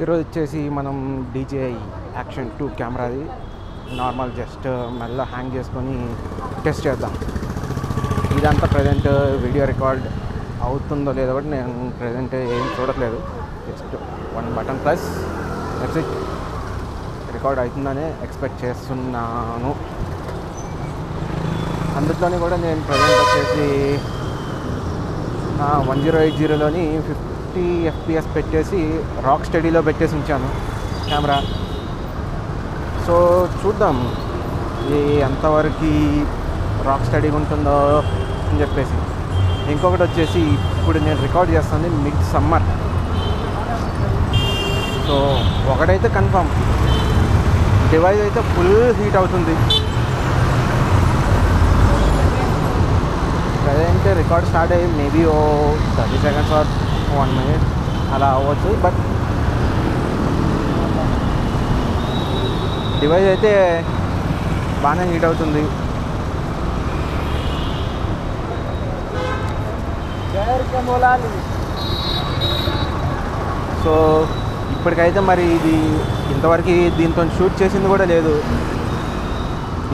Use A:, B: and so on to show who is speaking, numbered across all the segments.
A: ఈరోజు వచ్చేసి మనం DJI యాక్షన్ 2 కెమెరాది నార్మల్ జస్ట్ మెల్ల హ్యాంగ్ చేసుకొని టెస్ట్ చేద్దాం. ఇదంతా ప్రజెంట్ వీడియో రికార్డ్ అవుతుందో లేదో కూడా నేను ప్రజెంట్ ఏం చూడట్లేదు. Just 1 button plus that's it. Record అవుతుందనే ఎక్స్పెక్ట్ చేస్తున్నాను. అందులోని కూడా నేను ప్రజెంట్ వచ్చేసి 1080లోని 50 FPS పెట్టేసి రాక్ స్టడీలో పెట్టేసి ఉంచాను కెమెరా. సో చూద్దాం ఇది ఎంతవరకు రాక్ స్టడీగా ఉంటుందో అని చెప్పేసి. ఇంకొకటి వచ్చేసి ఇప్పుడు నేను రికార్డ్ చేస్తుంది మిడ్ సమ్మర్. సో ఒకటైతే కన్ఫర్మ్, డివైస్ అయితే ఫుల్ హీట్ అవుతుంది. ప్రజెంట్ రికార్డ్ స్టార్ట్ అయ్యి మేబీ 30 seconds ఆర్ 1 minute అలా అవ్వచ్చు. బట్ డివైస్ అయితే బాగానే హీట్ అవుతుంది. సో ఇప్పటికైతే మరి ఇది ఇంతవరకు దీంతో షూట్ చేసింది కూడా లేదు.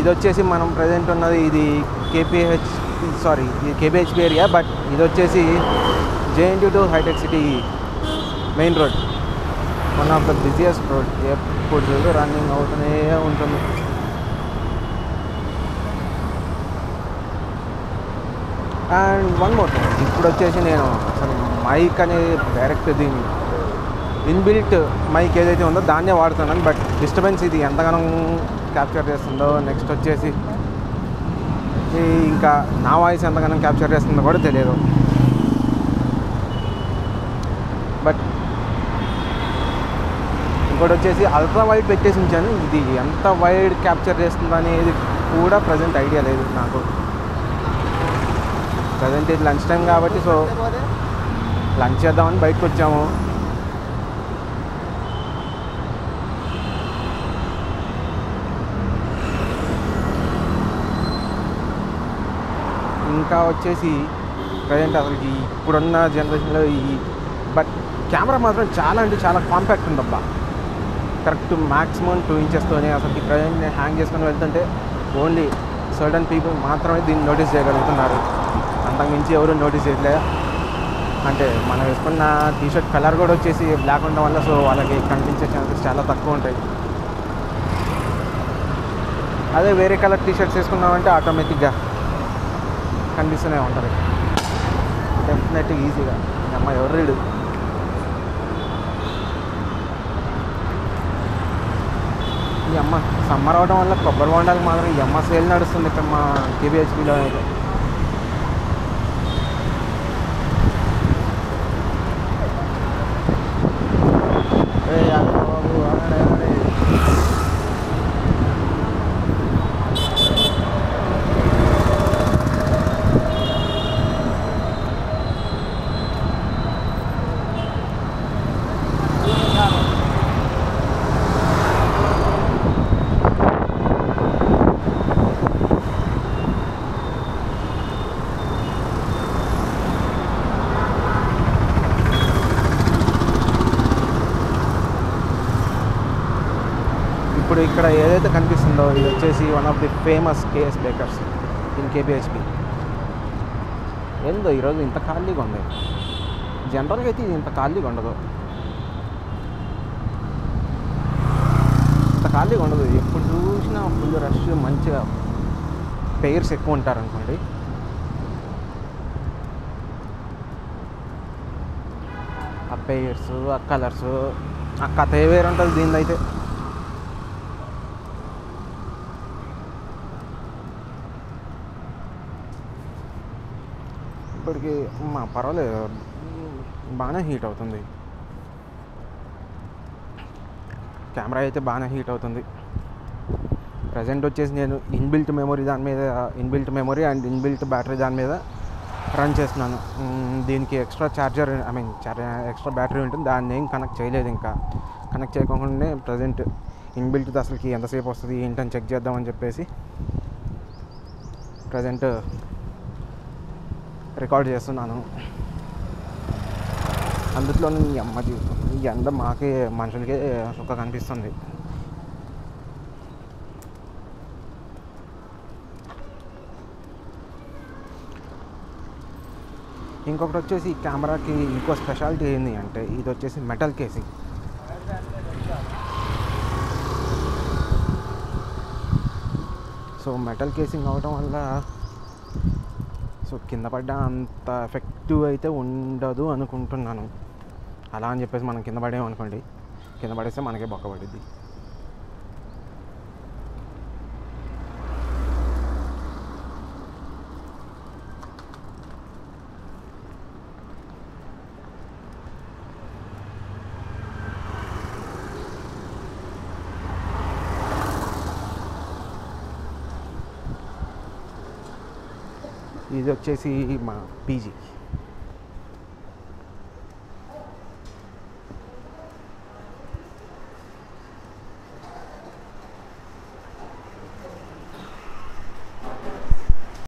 A: ఇది వచ్చేసి మనం ప్రజెంట్ ఉన్నది ఇది KPHP ఏరియా. బట్ ఇది వచ్చేసి JNT టు హైటెక్ City main road, one of the busiest road. ఎప్పుడు చూడు రన్నింగ్ అవుతూనే ఉంటుంది. అండ్ వన్ మోర్ థింగ్, ఇప్పుడు వచ్చేసి నేను అసలు మైక్ అనేది డైరెక్ట్ దీన్ని ఇన్బిల్ట్ మైక్ ఏదైతే ఉందో దాన్నే వాడుతున్నాను. బట్ డిస్టర్బెన్స్ ఇది ఎంతగానో క్యాప్చర్ చేస్తుందో, నెక్స్ట్ వచ్చేసి ఇంకా నా వాయిస్ ఎంతగానో క్యాప్చర్ చేస్తుందో కూడా తెలియదు. బట్ ఇంకోటి వచ్చేసి అల్ట్రా వైడ్ పెట్టేసి ఉంచాను. ఇది ఎంత వైడ్ క్యాప్చర్ చేస్తుందో అనేది కూడా ప్రజెంట్ ఐడియా లేదు నాకు. ప్రజెంట్ ఇది లంచ్ టైం కాబట్టి సో లంచ్ చేద్దామని బయటకు వచ్చాము. ఇంకా వచ్చేసి ప్రజెంట్ అసలుకి ఇప్పుడున్న జనరేషన్లో బట్ కెమెరా మాత్రం చాలా అంటే చాలా కాంపాక్ట్ ఉందబ్బా. కరెక్ట్ మ్యాక్సిమం 2 inchesతోనే అసలుకి ప్రజెంట్ నేను హ్యాంగ్ చేసుకొని వెళ్తుంటే ఓన్లీ సర్టన్ పీపుల్ మాత్రమే దీన్ని నోటీస్ చేయగలుగుతున్నారు. అంతకుమించి ఎవరు నోటీస్ చేయట్లేదు. అంటే మనం వేసుకున్న టీషర్ట్ కలర్ కూడా వచ్చేసి బ్లాక్ ఉండడం వల్ల సో వాళ్ళకి కనిపించే ఛాన్సెస్ చాలా తక్కువ ఉంటాయి. అదే వేరే కలర్ టీషర్ట్స్ వేసుకున్నామంటే ఆటోమేటిక్గా కనిపిస్తూనే ఉంటుంది డెఫినెట్గా ఈజీగా. అమ్మ ఎవరు రీడు ఈ అమ్మ సమ్మర్ అవడం వల్ల కొబ్బరి బొండాలకు మాత్రం ఈ అమ్మ సేల్ నడుస్తుంది ఇక్కడ మా KPHPలో అయితే. ఇప్పుడు ఇక్కడ ఏదైతే కనిపిస్తుందో ఇది వచ్చేసి one of the famous KS bakers in KPHP. ఏందో ఈరోజు ఇంత ఖాళీగా ఉంది. జనరల్గా అయితే ఇది ఇంత ఖాళీగా ఉండదు, ఇంత ఖాళీగా ఉండదు. ఎప్పుడు చూసినా ఫుల్ రష్, మంచిగా పెయిర్స్ ఎక్కువ ఉంటారు అనుకోండి. ఆ పెయిర్స్, ఆ కలర్స్, ఆ కథ వేరు ఉంటుంది దీనిది అయితే. ఇప్పటికి పర్వాలేదు, బాగానే హీట్ అవుతుంది. కెమెరా అయితే బాగానే హీట్ అవుతుంది. ప్రజెంట్ వచ్చేసి నేను inbuilt memory and inbuilt battery దాని మీద రన్ చేస్తున్నాను. దీనికి ఎక్స్ట్రా ఛార్జర్ ఎక్స్ట్రా బ్యాటరీ ఉంటుంది, దాన్ని ఏం కనెక్ట్ చేయలేదు. ఇంకా కనెక్ట్ చేయకుండానే ప్రజెంట్ ఇన్బిల్ట్ అసలుకి ఎంతసేపు వస్తుంది ఏంటని చెక్ చేద్దామని చెప్పేసి ప్రజెంట్ రికార్డ్ చేస్తున్నాను. అందుట్లో ఈ అమ్మ జీవితం ఈ ఎండ మాకే మనుషులకే సుఖ కనిపిస్తుంది. ఇంకొకటి వచ్చేసి ఈ కెమెరాకి ఇంకో స్పెషాలిటీ ఏంటి అంటే ఇది వచ్చేసి metal casing. So metal casing అవడం వల్ల సో కింద పడ్డా అంత ఎఫెక్టివ్ అయితే ఉండదు అనుకుంటున్నాను. అలా అని చెప్పేసి మనం కింద పడేమనుకోండి, కింద పడేస్తే మనకే బొక్క పడుద్ది. ఇది వచ్చేసి మా పీజీ.